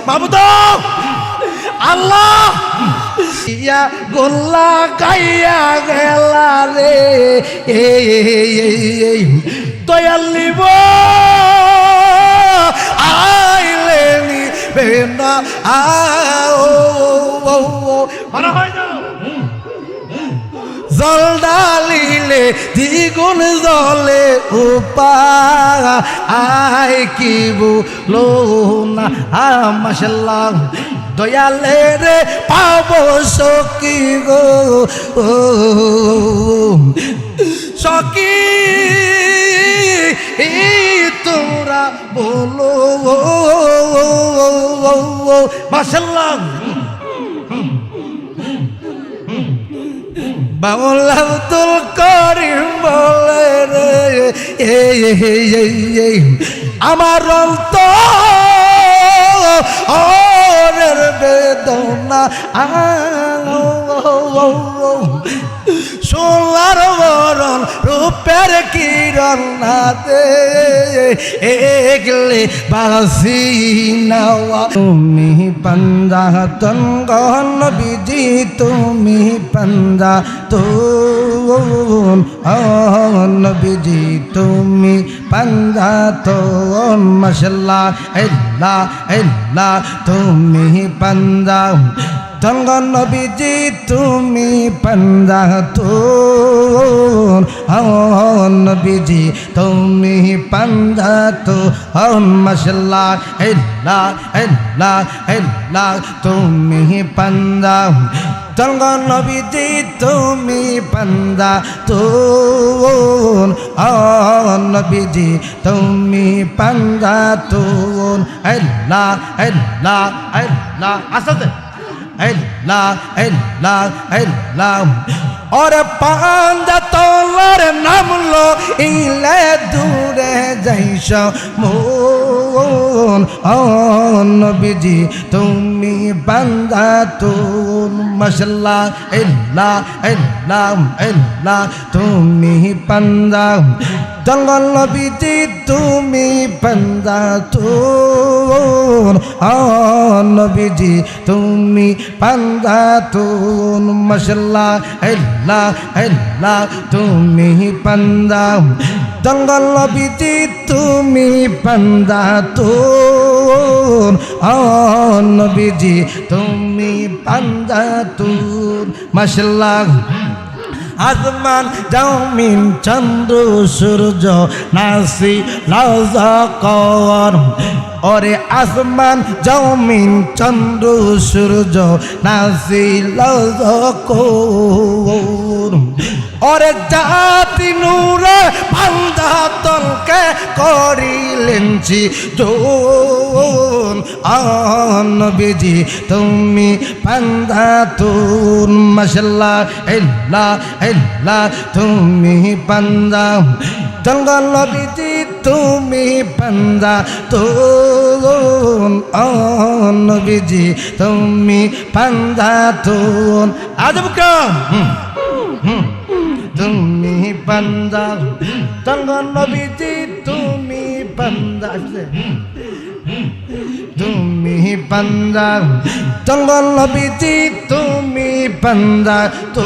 মাবুদ আল্লাহ ইয়া গোল্লা গাইয়া গেলা রে দয়ালিব আইলেনি বেনা মনে হয় না জল ডালিলে দ্বিগুণ জলে উপায় কি বলো না মাশাআল্লাহ দয়ালে রে পাবো সখী গো সখী তোমরা বলো মাশাআল্লাহ বাউল আব্দুল করিম বলে রে আমার অন্তরের বেদনা সোনার বরণ রূপের কিরণ না দে এগলে বাসি নাওয়া তুমি পঞ্জাতন গহন বিজি তুমি পঞ্জাতন বিজি তুমি পঞ্জাতন মাশাআল্লাহ আল্লাহ আল্লাহ তুমি পঞ্জাব তঙ্গ নবীজি তুমি পঞ্জাতন নবীজি তুমি পঞ্জাতন মাশাআল্লাহ আল্লাহ আল্লাহ আল্লাহ তুমি পঞ্জাব তঙ্গ নবীজি তুমি পঞ্জাতন নবীজি তুমি পঞ্জাতন আল্লাহ আল্লাহ আল্লাহ আসতে আল্লাহ আল্লাহ আল্লাহ ওরে পঞ্জাতনের নামলো ইলে দূরে যাইস মন নবীজি তুমি পঞ্জাতন মাশাআল্লাহ আল্লাহ আল্লাহ আল্লাহ তুমি পঞ্জাব জঙ্গল নবীজি তুমি পঞ্জাতন নবীজি তুমি পঞ্জাতন মাশাআল্লাহ আল্লাহ আল্লাহ তুমি পঞ্জাব জঙ্গল নবীজি তুমি পঞ্জাতন নবীজি তুমি পঞ্জাতন মাশাআল্লাহ আসমান জমিন চন্দ্র সূর্য নাসি লাজকর ওরে আসমান জমিন চন্দ্র সূর্য নাসি লাজকর ওরে জাতি নূরে পঞ্জাতনকে করিলেন চিজন নবীজি তুমি পঞ্জাতন মাশাআল্লাহ আল্লাহ আল্লাহ তুমি পঞ্জাব জঙ্গল নবীজি তুমি পঞ্জাতন নবীজি তুমি পঞ্জাতন আজব কাম তুমি পঞ্জাব জঙ্গল নবীজি তুমি পঞ্জাব তুমি পঞ্জাব জঙ্গল নবীজি তুমি পঞ্জাতন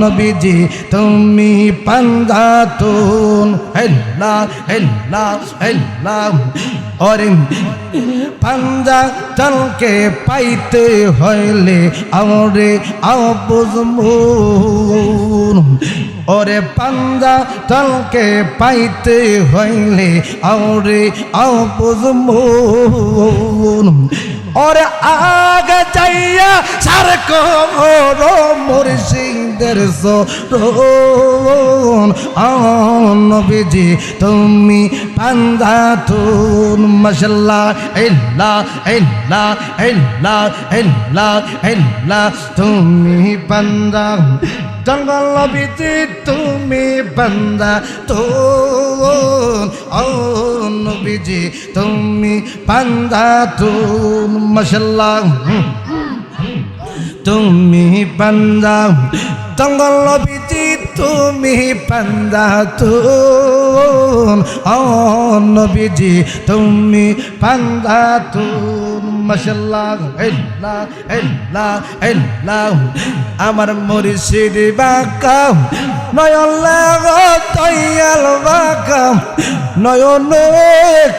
নবীজি তুমি পঞ্জাতন আল্লাহ আল্লাহ আল্লাহ ওরে পঞ্জাতনকে পাইতে হইলে আমরে আবুজমুন ওরে পঞ্জাতনকে পাইতে হইলে আমরে আবুজমুন ওরে আগে যাইয়া সার কবর মুর্শিদের সরণ নবীজি তুমি পঞ্জাতন মাশাআল্লাহ আল্লাহ আল্লাহ আল্লাহ আল্লাহ আল্লাহ তুমি পঞ্জাব জঙ্গল নবীজি তুমি পঞ্জাতন নবীজি তুমি পঞ্জাতন মাশাআল্লাহ তুমি বান্দা তঙ্গল নবীজি তুমি বান্দা তুন ও নবীজি তুমি বান্দা তুন মাশাআল্লাহ আল্লাহ আল্লাহ আল্লাহ আমার মুর্শিদ বাঁকা নয়ন লাগো তৈয়াল বাঁকা নয়ন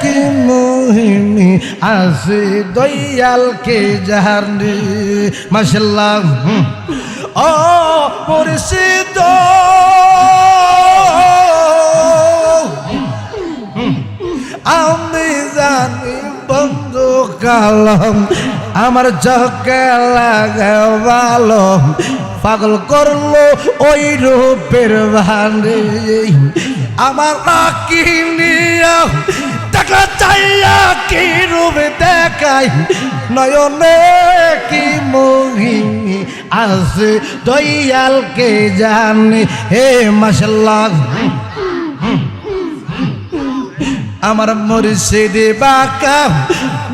কি মোহিনী আসে দয়ালকে জাহানি মাশাআল্লাহ ও মুর্শিদ আমি জানি বন্ধু কালম আমার চোখে লাগে ভালো পাগল করলো ওই রূপের ভান্ডে আমার নাকি নিয়া টাকা চাইয়া কি রূপ দেখাই নয়নে কি মোহিনী আছে দয়ালকে জানে হে মাশাআল্লাহ আমার মুর্শিদ বাঁকা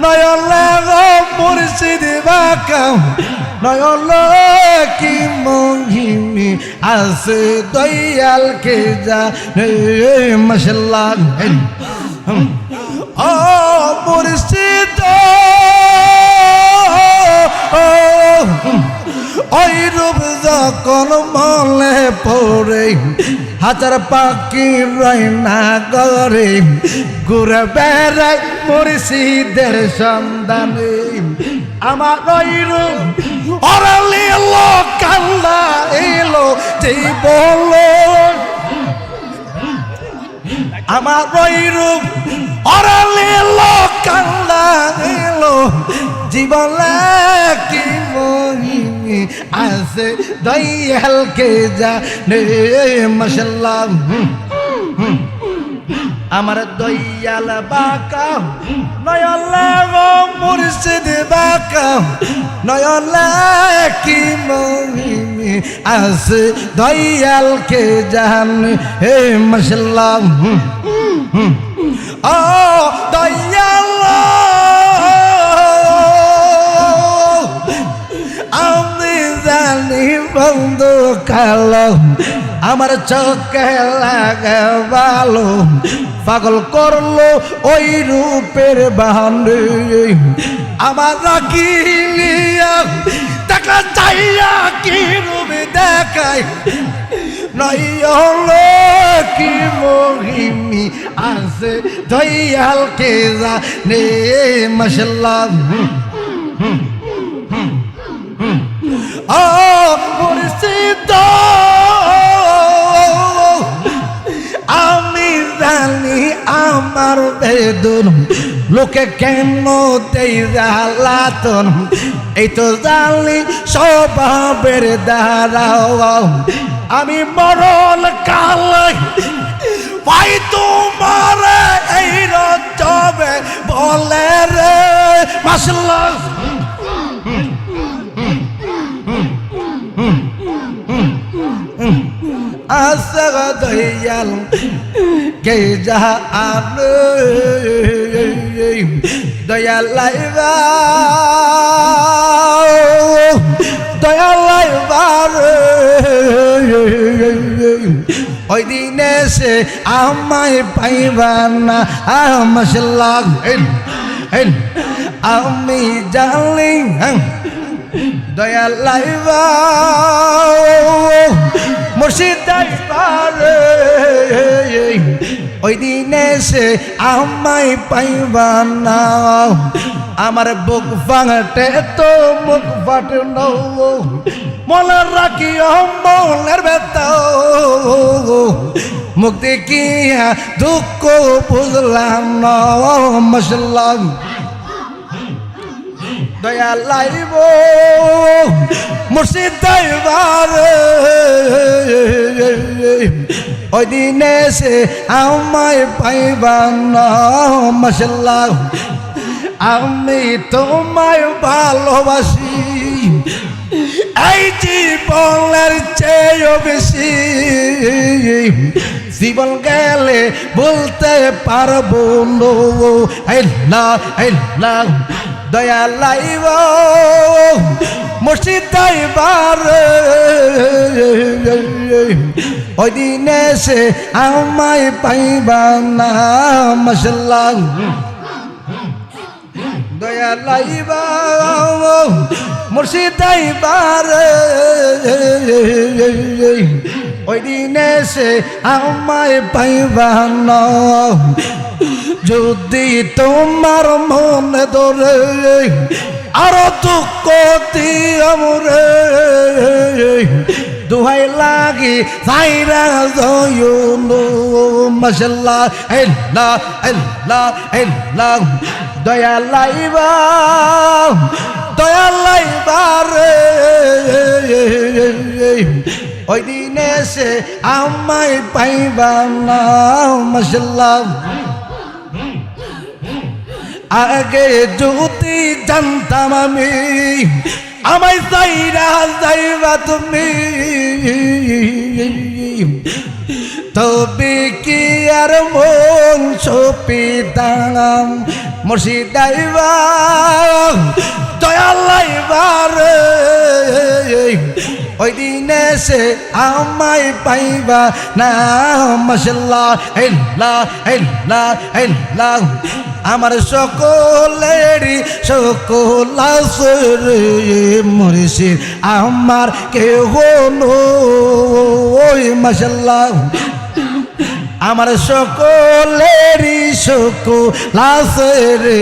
নয়ন লাগো মুর্শিদ বাঁকা নয়ন কি মোহিনী আছে দয়ালকে জানে মাশাআল্লাহ ও মুর্শিদ ওই রূপ যখন মনে পড়ে হাজার পাখি রাইনা গরে ঘুরে বেড়াই মুর্শিদের সন্ধানে আমার ওই রূপ অরালি এলো কান্না এলো যেই বলো আমার ওই রূপ অরালি এলো কান্না এলো জীবনে কি মোহিনী আছে দয়ালকে জানে মাশাআল্লাহ আমার দয়াল বাঁকা নয়ন লাগো মুর্শিদ বাঁকা নয়ন কি মোহিনী আছে দয়ালকে জানে হে মাশাআল্লাহ ও দয়াল আমি জানি বন্ধু কালো আমার চোখে লাগে ভালো পাগল করলো ওই রূপের বাহানে আমার রাখি টাকা চাইয়া কি রূপ দেখাই নয়ন কি মোহিনী আছে দয়ালকে জানে মাশাআল্লাহ ও মুর্শিদ আমি জানি আমার বেদন লোকে কেন দেই জ্বালাতন এই তো জানি স্বভাবের দ্বারা আমি মরণ কালে পাই তোমার এই রজবে বলে রে মাশাআল্লাহ আসগ দয়াল কে জাহানে দয়াল লাইবা ওই দিনে সে আমায় পাইবা না মাশাআল্লাহ আমি জানি দয়াল লাইবা মুর্শিদ পারে ওই দিনে সে আমায় পাইবা না আমার বুক ফাটে তো মুখ ফাটে মনে রাখি মনের ব্যথা মুক্তি কি দুঃখ বুঝলাম না মাশাআল্লাহ দয়াল লাইব মুর্শিদ দরবার ওই দিনে সে আমায় পাইবা না মাশাআল্লাহ আমি তোমায় ভালোবাসি এই জীবনের চেয়েও বেশি জীবন গেলে বলতে পারবো না দয়া লাইব মুর্শিদ আইবার ওই দিনে সে আমায় পাইবা না মাশাআল্লাহ দয়া লাইবা মুর্শিদ আইবার ওই দিনে সে আমায় পাইবা না যদি তোমার মনে ধরে আরো দুঃখ দিও রে দুহাই লাগি যাইরা জয়নো মাশাআল্লাহ আল্লাহ আল্লাহ আল্লাহ দয়া লাইবা রে ওই দিনে সে আমায় পাইবা না মাশাআল্লাহ আগে যদি জানতাম আমি আমায় যাইরা যাইবা তুমি তবে কি আর মন সপিতাম মুর্শিদ আইবা দয়া লাইবা রে ওই দিনে সে আমায় পাইবা না মাশাআল্লাহ আল্লাহ আল্লাহ আল্লাহ আমার সকলেরই সকল আসরে মুর্শিদ আমার কেহ নয় মাশাআল্লাহ আমার সকলেরই সকল আসরে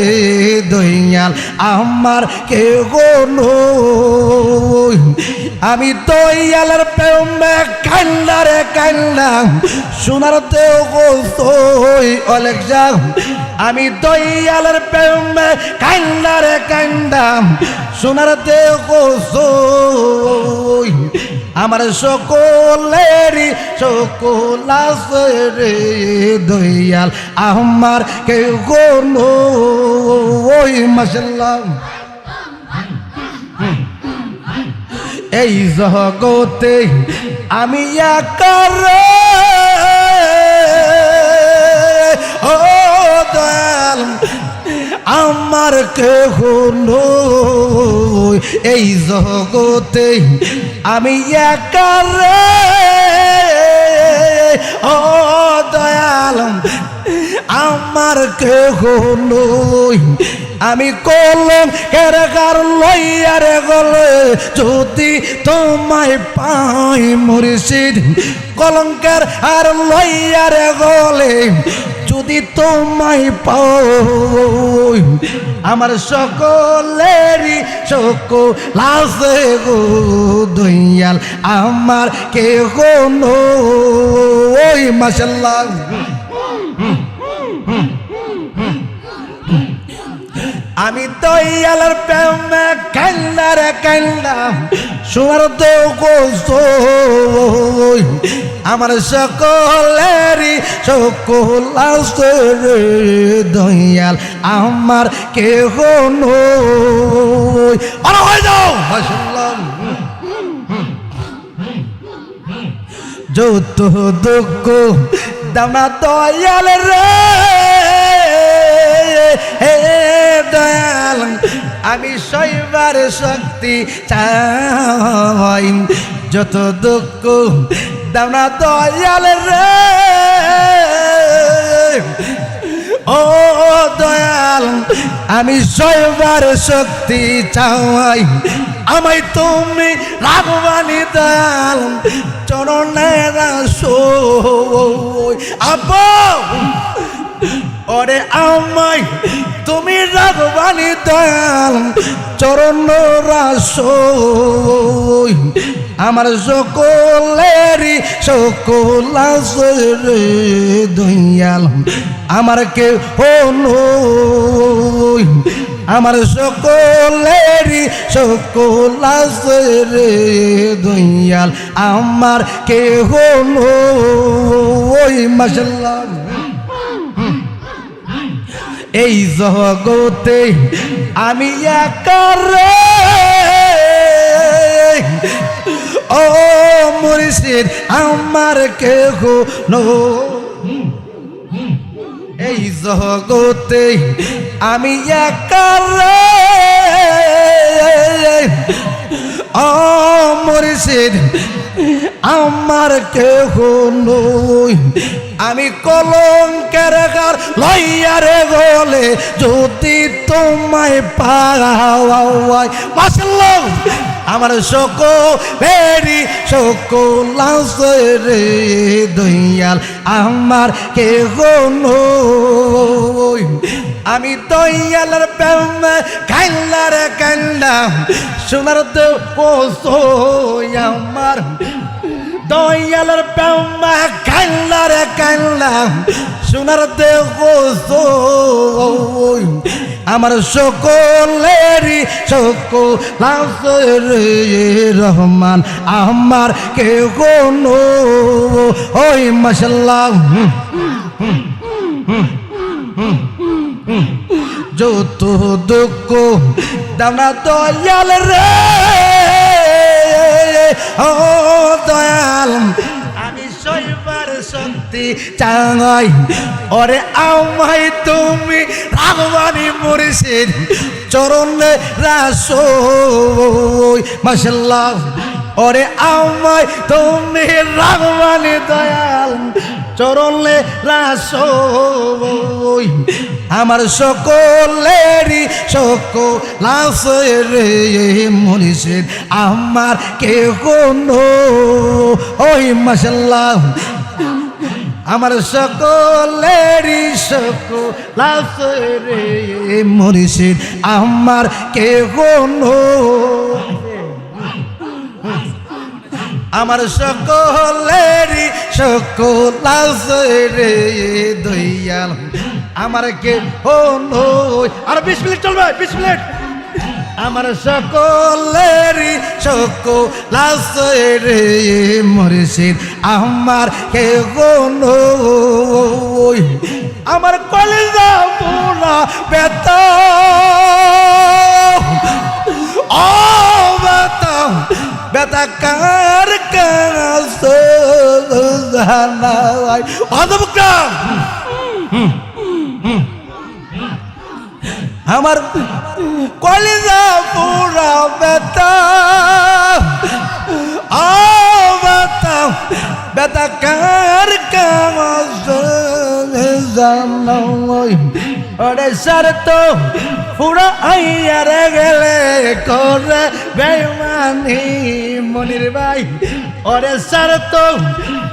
দয়াল আমার কেহ নয় আমি দয়ালের প্রেমে কান্দারে কান্দাম সোনার দেও গোসই অলেক যাও আমি দয়ালের প্রেমে কান্দারে কান্দাম সোনার দেও গোসই আমার সকলেরই সকল আসরে দয়াল আমার কেহ নয় মাশাআল্লাহ এই জগতে আমি একা রে ও দয়াল আমার কেহ নয় এই জগতে আমি একা রে ও দয়াল আমার কেহ নয় আমি কলম কেরকার লইয়ারে গলে যদি তোমায় পাই মুর্শিদ কলঙ্কের আর লইয়ারে গলে যদি তোমায় পাই আমার সকলেরই সকল আছে গো দয়াল আমার কেহ নয় মাশাআল্লাহ আমি দয়ালের প্রেমে কান্দারে কান্দাম সোনার দেও গোসই আমার সকলেরই সকল আসরে দয়াল আমার কেহ নয় আর হয়ে যাও মাশাআল্লাহ যত দুঃখ দানা দয়াল রে হে দয়াল আমি সইবার শক্তি চাই যত দুঃখ দানা দয়াল রে ও দয়াল আমি সইবার শক্তি চাই আমায় তুমি রাগবানি দয়াল চরণের সই আপা ওরে আমায় তুমি রাগবানি দয়াল চরণ রাসই আমার সকলেরই সকল আসরে দয়াল আমার কেহ নয় আমার সকলেরই সকল আসরে দয়াল আমার কেহ নয় মাশাআল্লাহ এই জগতে আমি একা রে ও মুর্শিদ আমার কেহ নয় এই জগতে আমি একা রে ও মুর্শিদ আমার কেহ নই আমি কলঙ্কের ঘর লইয়া রে গলে যদি তোমায় পাওয়াই মাশাআল্লাহ আমার সকলেরই সকল আছে রে দয়াল আমার কেহ নই আমি দয়ালের প্রেম কাইল্লা রে কাইল্লা সোনার তো আমার দয়ালের প্রেম কাইল্লা রে কাইল্লা সোনার দেহ আমার সকলেরই সকল আছে রে রহমান আমার কেহ নই মাশাআল্লাহ যত দুঃখ দাওনা দয়াল রে ও দয়াল আমি সইবার শক্তি চাই ওরে আমায় তুমি রাগবানি মুর্শিদ চরণে রাসোই মাশাআল্লাহ ওরে আমায় তুমি রাগবানি দয়াল চরণে রাসোই আমার সকলেরই সকল আছে রে মুর্শিদ আমার কেহ নই মাশাআল্লাহ আমার সকলেরই সকল আছে রে মুর্শিদ আমার কেহ নই আমার সকলেরই সকল আছে রে দয়াল আমার কেহ নই আর 20 মিনিট চলবে 20 মিনিট আমার সকলেরই সকল আছে রে মুর্শিদ আমার কেহ নই আমার কলিজা পুরা বেতা ও বেতা বেতা কার কাছে জানাই অদবকা আমার কলিজা পুরা বেতা ও বেতা বেতা কার কাছে জানাই ওরে শর্ত পুরা আইয়ার গেলে করে বেমানি মনির ভাই ওরে শর্ত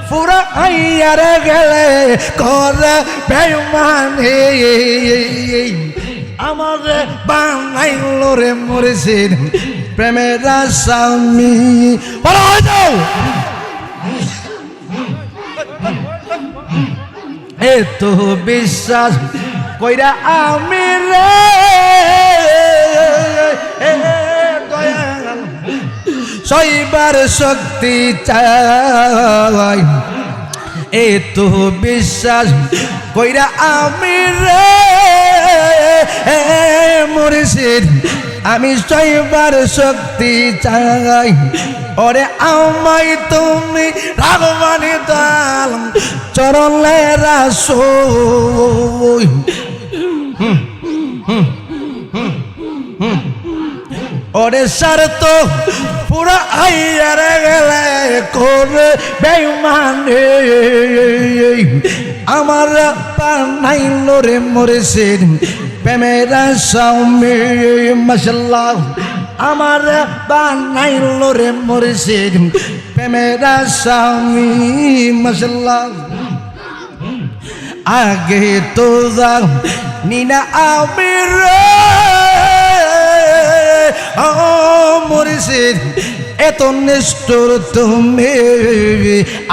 পুরা আইয়ার গেলে করে বেমানি আমার বানাইল রে মুর্শিদ প্রেমের স্বামী বলো যাও এত বিশ্বাস কইরা আমি রে দয়াল সইবার শক্তি চাই এত বিশ্বাস কইরা আমি রে মুর্শিদ আমি সইবার শক্তি চাই ওরে আমায় তুমি রাগবানি দাল চরণে রাসোই ওরে শর্ত পুরা আইয়ার গেলে করে বেমানি আমার বানাইল রে মুর্শিদ প্রেমের স্বামী মাশাআল্লাহ আমার বানাইল রে মুর্শিদ প্রেমের স্বামী মাশাআল্লাহ আগে তো নিনা আমি রে ও মুর্শিদ এত নিষ্ঠুর তুমি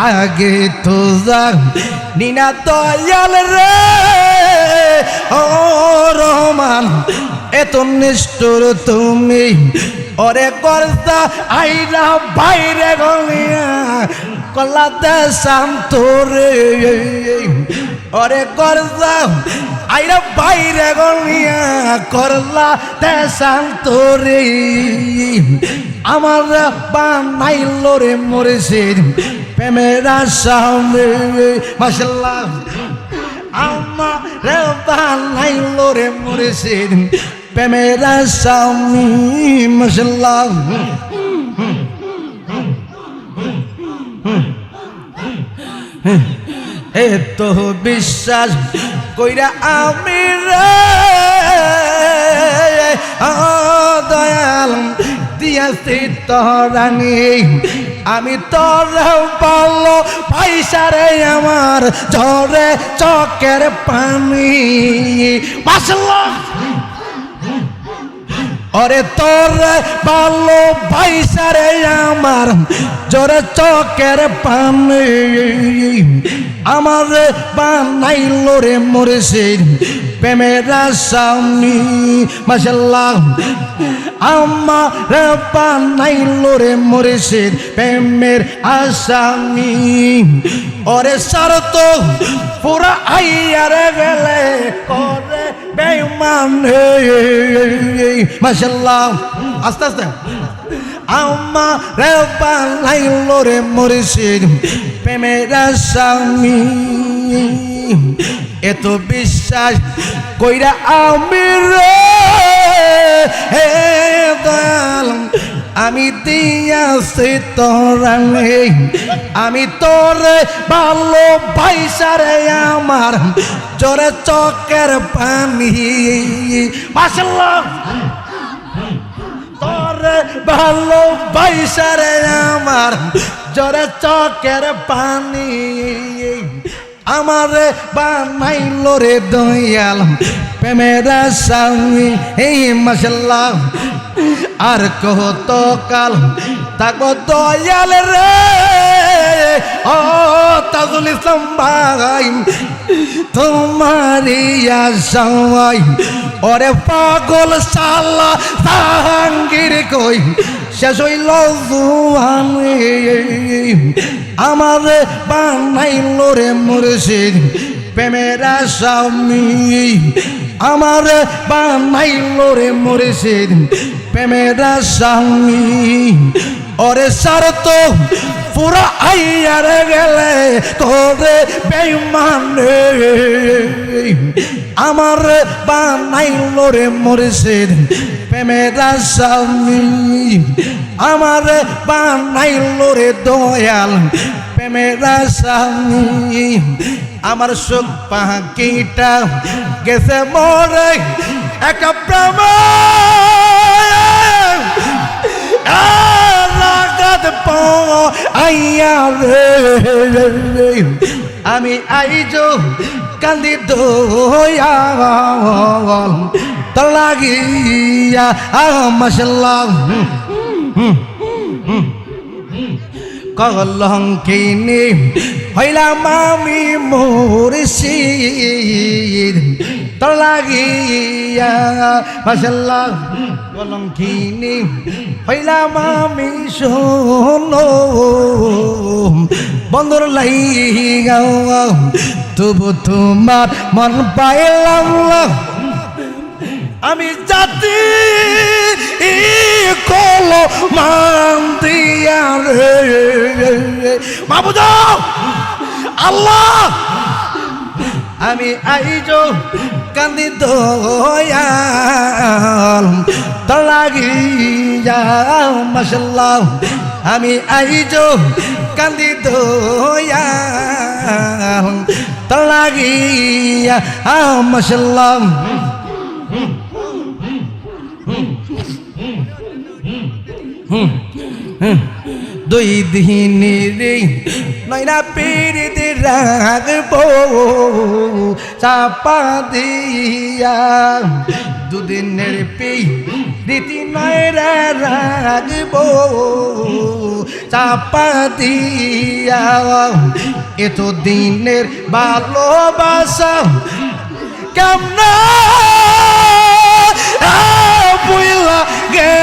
আগে তো নিনা দয়াল রে ও রহমান এত নিষ্ঠুর তুমি ওরে কর্তা আইরা বাইরে গলিয়া কলাতে শান্তরে ওরে কর্তা আইরা বাইরে গলিয়া করলা তে শান্তরে আমার বানাইল রে মুর্শিদ প্রেমের স্বামী মাশাআল্লাহ আমার বানাইলো রে মুর্শিদ প্রেমের স্বামী মাশাআল্লাহ এত বিশ্বাস কইরা আমি রে দয়াল দিয়াছি তোরানি আমি তোর বলো পয়সারে আমার ঝরে চোখের পানি মাশাআল্লাহ ওরে তোর ভালো পয়সারে আমার জোরে চোখের পানি আমার বানাইলো রে মুর্শিদ প্রেমের স্বামী মাশাআল্লাহ আমার বানাইলো রে মুর্শিদ প্রেমের স্বামী ওরে শরত পুরা আইয়ার গেলে করে বেঈমান মাশাআল্লাহ আস্তে আস্তে আমার বানাইলো রে মুর্শিদ প্রেমের স্বামী এত বিশ্বাস কইরা আমি রে হে দয়াল আমি দিয়াছি তোরা আমি তোর ভালো পয়সারে আমার জোরে চোখের পানি মাশাআল্লাহ তোর ভালো পয়সারে আমার জোরে চোখের পানি আমার বানাইলো রে দয়াল প্রেমের স্বামী এই মাশাআল্লাহ আর কত কাল থাকবো দয়াল রে ও তাজুল ইসলাম ভাই তোমারি আশায় ওরে পাগল শালা জাহাঙ্গীর কই শেষ হইল জুয়ানি আমার বানাইলো রে মুর্শিদ প্রেমের স্বামী আমার বানাইলো রে মুর্শিদ প্রেমের স্বামী ওরে শরত পুরা আইয়ার গেলে তোরে বেঈমান আমার বানাইলো রে মুর্শিদ প্রেমের স্বামী আমার বানাইলো রে দয়াল প্রেমের স্বামী আমার সুখ পাখিটা গেছে মরে একা প্রেম আইয়া রে আমি আইজো কান্দি দয়াল তো লাগিয়া মাশাআল্লাহ কলঙ্কিনী হইলাম আমি মুর্শিদ তো লাগিয়া মাশাআল্লাহ কলঙ্কিনী হইলাম আমি শোনো বন্ধুর লাইগা তবু তোমার মন পাইলাম আমি জাতি কলো মান দিয়া রে মাবুদ আল্লাহ আমি আইজো কান্দি দয়াল তো লাগিয়া মাশাআল্লাহ আমি আইজো কান্দি দয়াল তো লাগিয়া মাশাআল্লাহ দুই দিনের নয়না পিড়িতে রাখবো চাপা দিয়া দুদিনের রীতি নয়রা রাখবো চাপা দিয়া এত দিনের ভালোবাসা কেমন বুইলা গে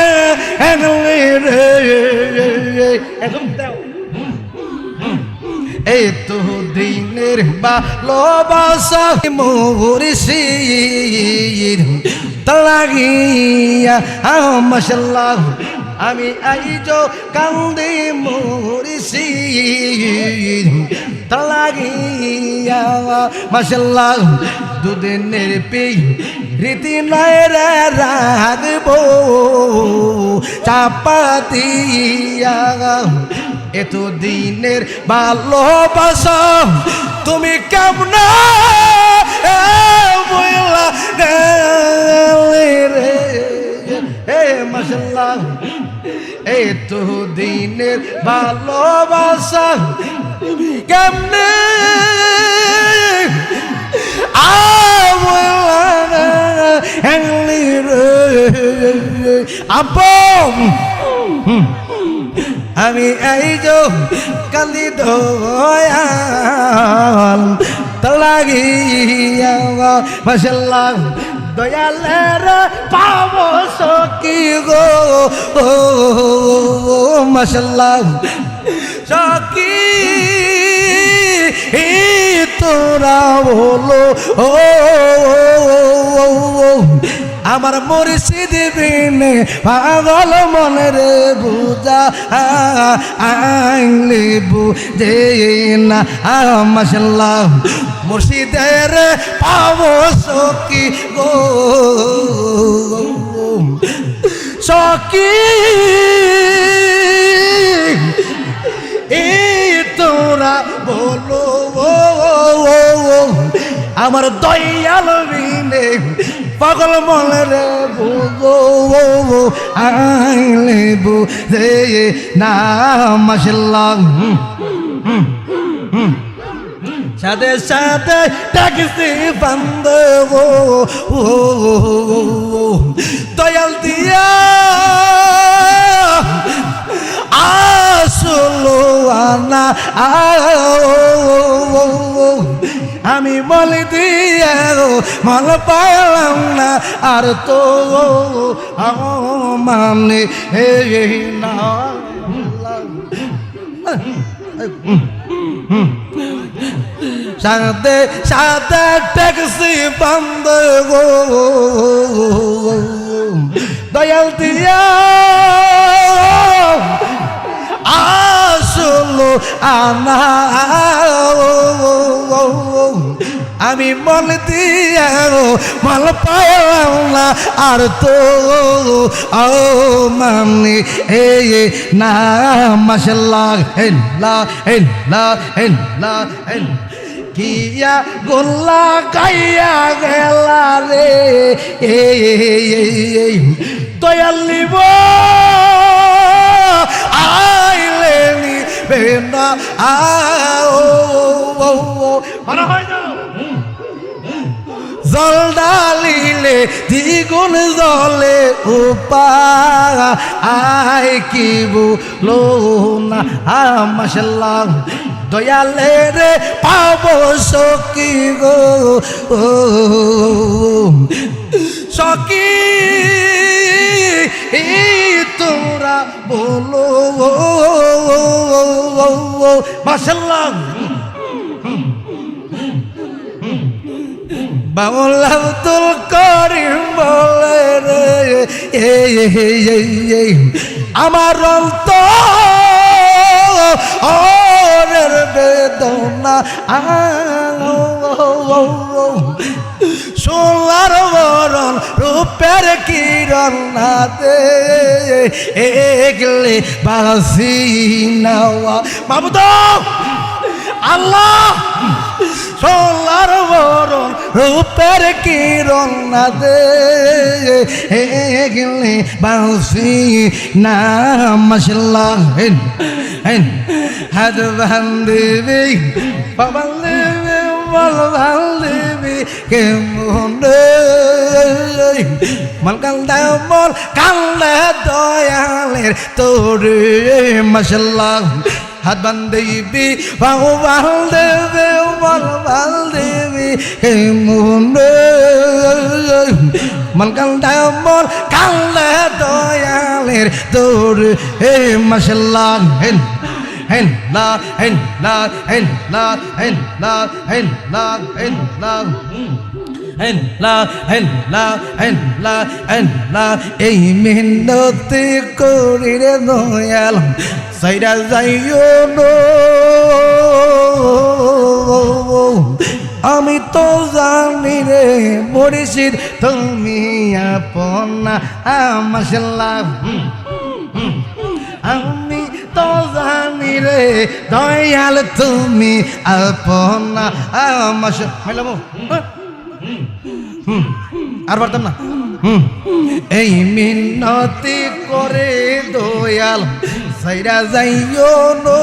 এই তো দিনের ভালোবাসা মুর্শিদ তো লাগিয়া মাশাআল্লাহ আমি আইজো কান্দি মরিছি লাগিয়া মাশাল্লাহ দুদিনের পেই রীতি নয় রে রাখবো চাপা দিয়া এত দিনের ভালোবাসা তুমি কেমন বইলা গেলে রে হে মাশাল্লাহ এত দিনের ভালোবাসা কেমনে আপন আমি এই যে কান্দি দয়াল লাগিয়া মাশাল্লাহ দয়ালের পাব সকি গো মাশাল্লাহ সকি তোরা বলো ও আমার মুর্শিদ বিনে পাগল মনে রে বুঝা আইলে বুঝে না মাশাল্লাহ মুর্শিদের পাবো সকি গো সকি তোরা বলো আমার দয়াল বিনে পাগল মনে রে বুঝো আইলে বুঝে না মাশাল্লাহ সাথে সাথে ট্যাক্সি বন্ধ দয়াল দিয়া আসলো আনা আমি বলি দিয়া মল পাইলাম না আর তো মানে না সাথে সাথে ট্যাক্সি বন্ধ গো দয়াল দিয়া আসলো আনা আমি মন দিয়া মল পাইলাম না আর তো মানে না মাশাল্লাহ কিয়া গোল্লা গাইয়া গেলা রে দয়াল নিব আইলে নিবে না মনে হয় না জল ডালিলে দ্বিগুণ জলে উপা আয় কি বলো না মাশাল্লাহ দয়ালে রে পাবো সকি গো সকি তোরা বলো মাশাল্লাহ বাউল আব্দুল করিম বলে রে আমার অন্তরের বেদনা সোনার বরণ রূপের কিরণ নাতে এগলে বাসি নাওয়া মাবুদ আল্লাহ সোনার বরণ রূপের কিরণ নাতে এগলে বাসি না মাশাল্লাহ হাত বান্ধবী বান্ধবী বল বান্ধবী কেমন মন কান্দা মন কান্দা দয়ালের তোরে মাশাল্লাহ হাত বান্ধবী বাহু বান্ধবী বল বান্ধবী কেমন মন কান্দা মন কান্দা দয়ালের তোরে মাশাল্লাহ হেল্লা হেল্লা হেল্লা হেল্লা এই মিনতি করি রে দয়াল সাইরা যাইও নো আমি তো জানি রে মুর্শিদ তুমি আপনা মাশাআল্লাহ আমি তো জানি রে দয়াল তুমি আপনা মাশাআল্লাহ আর পারতাম না এই মিনতি করে দয়াল সাইরা যাইও নো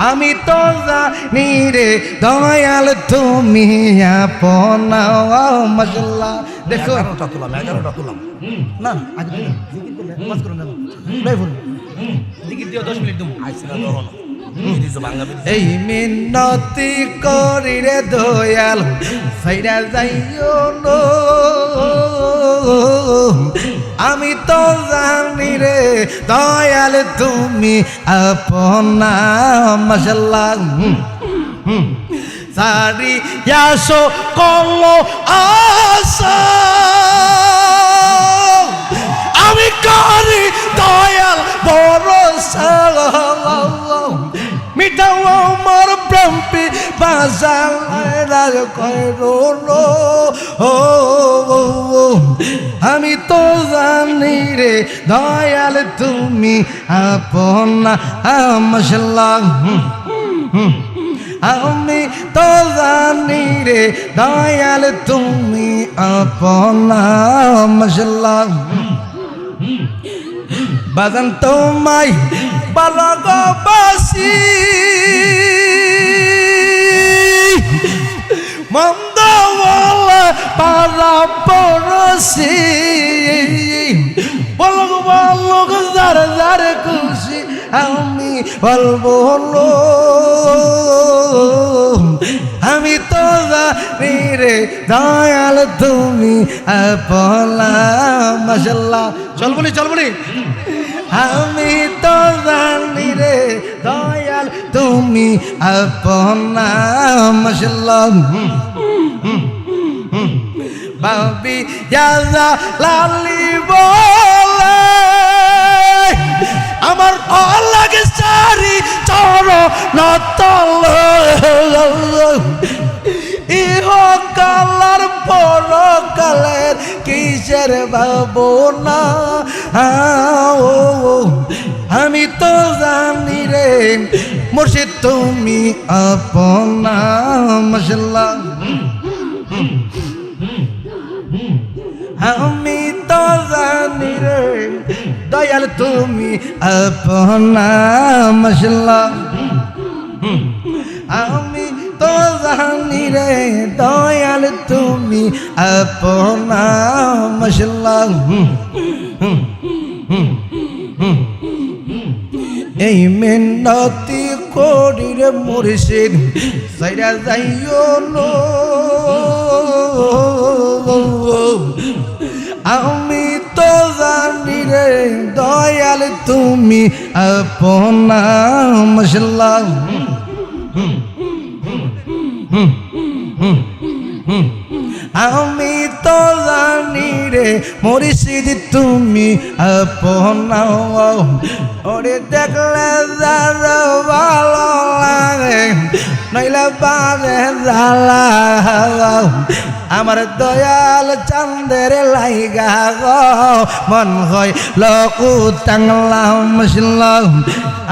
আমি তো জানি রে দয়াল তুমি আপনা মাশাআল্লাহ দেখো 11টা তুলাম না আগে জিকির করলে নামাজ করুন না নাই বলুন জিকির দিও 10 মিনিট তুমি আইছিলা তখন এই মিনতি করি রে দয়াল সাইরা যাইও নো আমি তো জানি রে দয়াল তুমি আপনা মাশাআল্লাহ সারি ইয়াসো কলো আসা আমি করি দয়াল ভরসা মিটাও আমার প্রেমপি বাজার করো আমি তো জানি রে দয়াল তুমি আপনা মাশাআল্লাহ আমি তো জানি রে দয়াল তুমি আপনা মাশাআল্লাহ বাজান তোমায় ভালোবাসি মন্দ বলা পারা পড়ছি বলগ বলগ যার যার খুশি আমি বলবো আমি তো জানি রে দয়াল তুমি আপনা মাশাআল্লাহ চল বলি আমি তো জানি রে দয়াল তুমি আপনা মাশাআল্লাহ বাবি ইয়াজা লালি বলে আমার ভাল লাগে সারি চরণ তল ইহ কালার বড় কালের কিসের ভাবনা আমি তো জানি রে মুর্শিদ তুমি আপনা মাশাআল্লাহ আমি তো জানি রে দয়াল তুমি আপনা মাশাআল্লাহ আমি তো জানি রে দয়াল তুমি আপনা মাশাআল্লাহ এই মিনতি করি রে মুর্শিদ সাইরা যাইও নো আমি তো জানি রে দয়াল তুমি আপনা মাশাআল্লাহ আমি তো জানি রে মুর্শিদ তুমি আপনা ওরে দেখলে যারা ভালো লাগে নইলে বাজে জ্বালা আমার দয়াল চাঁদের লাইগা গো মন হয় লোকু টাংলা মাশাআল্লাহ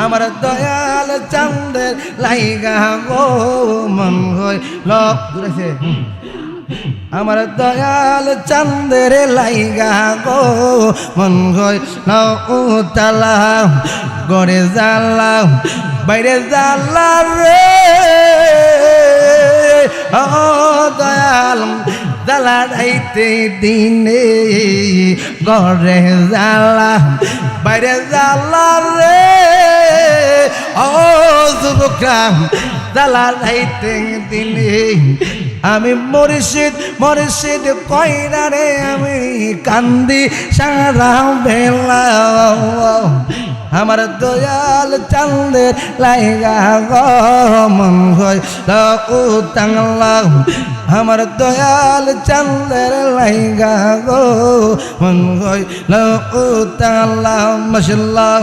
আমার দয়াল চাঁদের লাইগা গো মন হয় লোক দূরেছে আমার দয়াল চাঁদের লাইগা গো মন হয় লোকু তালা গড়ে জ্বালা বাইরে জ্বালা রে ও দয়াল জ্বালা রাইতে দিনে গড়ে জ্বালা বাইরে জ্বালা রে ও যুবকরা জ্বালা রাইতে দিনে আমি মুর্শিদ কইরা রে আমি কান্দি সারা বেলা আমার দয়াল চাঁদের লাইগা গো মন হইল উতাংলা আমার দয়াল চাঁদের লাইগা গো মন হইল উতাংলা মাশাআল্লাহ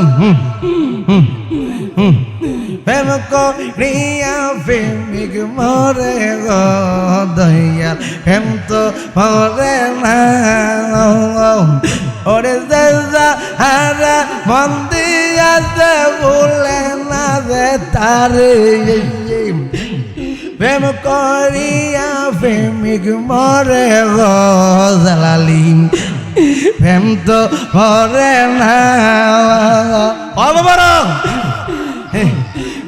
প্রেম করিয়া প্রেমিক মরে গো দয়াল প্রেম তো মরে না ওরে হারা মন দিয়াছে ভুলে না যে তারে প্রেম করিয়া প্রেমিক মরে গো জালালি প্রেম তো মরে না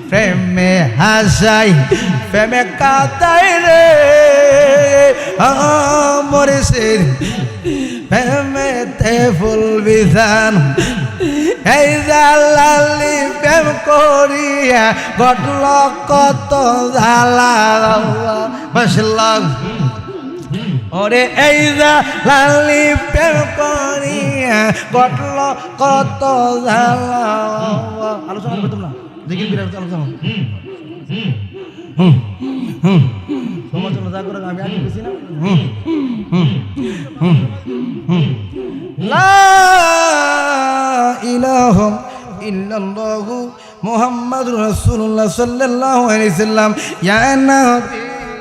প্রেমে হাসাই প্রেমে কাতাই রে মরিসির প্রেমেতে ফুল বিধান এই জালালি প্রেম করিয়া ঘটল কত জ্বালা বসলাম ওরে এই জালালি প্রেম করিয়া ঘটল কত জ্বালা আলোচনা করতাম না দেখি বিরাট আলোচনা তোমার জন্য যা করে আমি আগে বেশি না লা ইলাহা ইল্লাল্লাহু মুহাম্মাদুর রাসূলুল্লাহ সাল্লাল্লাহু আলাইহি সাল্লাম ইয়া নবী